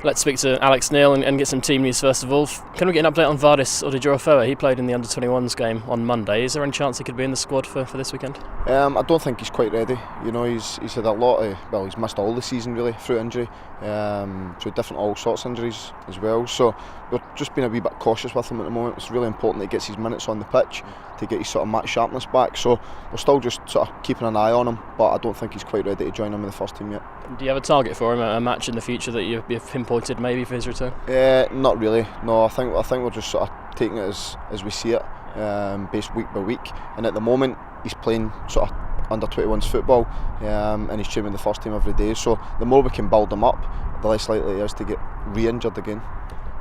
Let's speak to Alex Neil and get some team news first of all. Can we get an update on Vardis Odijorofewa? He played in the under-21s game on Monday. Is there any chance he could be in the squad for this weekend? I don't think he's quite ready. You know, he's had a lot of, he's missed all the season really through injury, through different all sorts of injuries as well. So we're just being a wee bit cautious with him at the moment. It's really important that he gets his minutes on the pitch to get his sort of match sharpness back. So we're still just sort of keeping an eye on him, but I don't think he's quite ready to join him in the first team yet. Do you have a target for him, a match in the future that you've pinpointed maybe for his return? Not really. No, I think we're just sort of taking it as we see it, based week by week. And at the moment, he's playing sort of under-21s football, and he's training the first team every day. So the more we can build him up, the less likely he is to get re-injured again.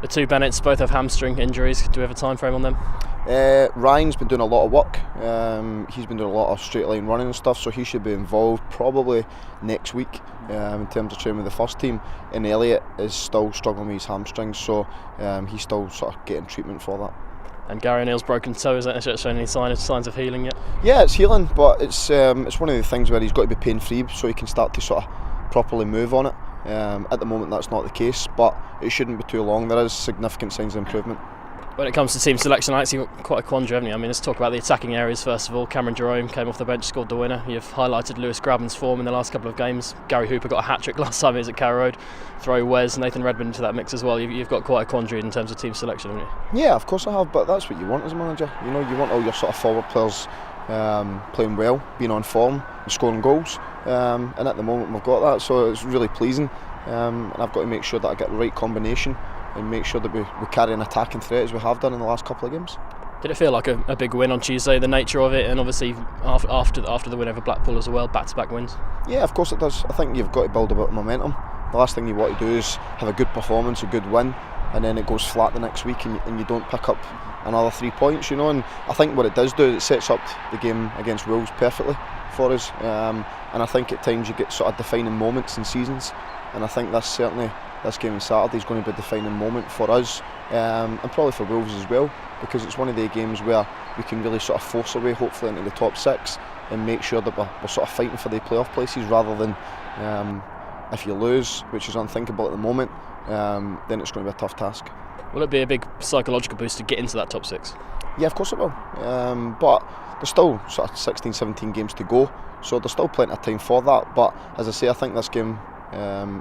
The two Bennetts both have hamstring injuries. Do we have a time frame on them? Ryan's been doing a lot of work. He's been doing a lot of straight line running and stuff, so he should be involved probably next week in terms of training with the first team. And Elliot is still struggling with his hamstrings, so he's still sort of getting treatment for that. And Gary O'Neill's broken toe, is that showing any signs of healing yet? Yeah, it's healing, but it's one of the things where he's got to be pain free so he can start to sort of properly move on it. At the moment that's not the case, but it shouldn't be too long. There is significant signs of improvement. When it comes to team selection, Alex, you've got quite a quandary, haven't you? I mean, let's talk about the attacking areas first of all. Cameron Jerome came off the bench, scored the winner. You've highlighted Lewis Grabban's form in the last couple of games. Gary Hooper got a hat-trick last time he was at Carrow Road. Throw Wes, Nathan Redmond into that mix as well. You've got quite a quandary in terms of team selection, haven't you? Yeah, of course I have, but that's what you want as a manager. You know, you want all your sort of forward players playing well, being on form and scoring goals, and at the moment we've got that, so it's really pleasing, and I've got to make sure that I get the right combination and make sure that we carry an attacking threat as we have done in the last couple of games. Did it feel like a big win on Tuesday, the nature of it, and obviously after the win over Blackpool as well, back-to-back wins? Yeah, of course it does. I think you've got to build a bit of momentum. The last thing you want to do is have a good performance, a good win, and then it goes flat the next week and you don't pick up another 3 points, you know. And I think what it does do is it sets up the game against Wolves perfectly for us, and I think at times you get sort of defining moments in seasons, and I think this game on Saturday is going to be a defining moment for us, and probably for Wolves as well, because it's one of the games where we can really sort of force our way hopefully into the top six and make sure that we're sort of fighting for the playoff places, rather than if you lose, which is unthinkable at the moment, then it's going to be a tough task. Will it be a big psychological boost to get into that top six? Yeah, of course it will, but there's still sort of 16, 17 games to go, so there's still plenty of time for that. But as I say, I think this game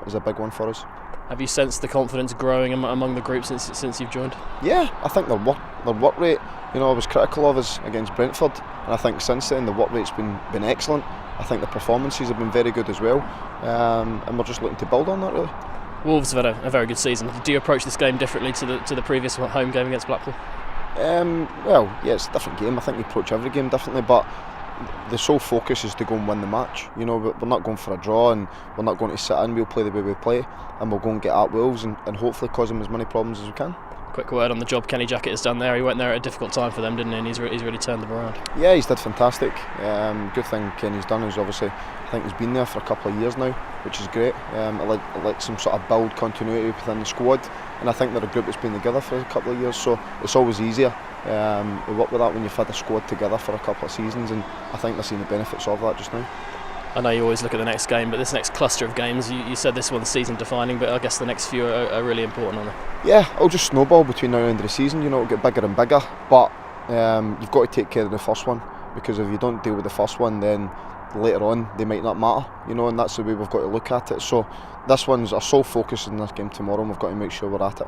is a big one for us. Have you sensed the confidence growing among the group since you've joined? Yeah, I think their work rate, you know, I was critical of us against Brentford, and I think since then the work rate's been excellent. I think the performances have been very good as well, and we're just looking to build on that really. Wolves have had a very good season. Do you approach this game differently to the previous home game against Blackpool? Well, yeah, it's a different game. I think we approach every game differently, but the sole focus is to go and win the match. You know, we're not going for a draw, and we're not going to sit in. We'll play the way we play, and we'll go and get at Wolves and hopefully cause them as many problems as we can. Quick word on the job Kenny Jackett has done there. He went there at a difficult time for them, didn't he? And he's really turned them around. Yeah, he's did fantastic. Good thing Kenny's done is obviously, I think he's been there for a couple of years now, which is great. It lets some sort of build continuity within the squad, and I think they're a group that's been together for a couple of years, so it's always easier to work with that when you've had a squad together for a couple of seasons, and I think they're seeing the benefits of that just now. I know you always look at the next game, but this next cluster of games, you said this one's season defining, but I guess the next few are really important, aren't they? Yeah, it'll just snowball between now and the end of the season, you know, it'll get bigger and bigger, but you've got to take care of the first one, because if you don't deal with the first one, then later on they might not matter, you know, and that's the way we've got to look at it. So this one's our sole focus in this game tomorrow, and we've got to make sure we're at it.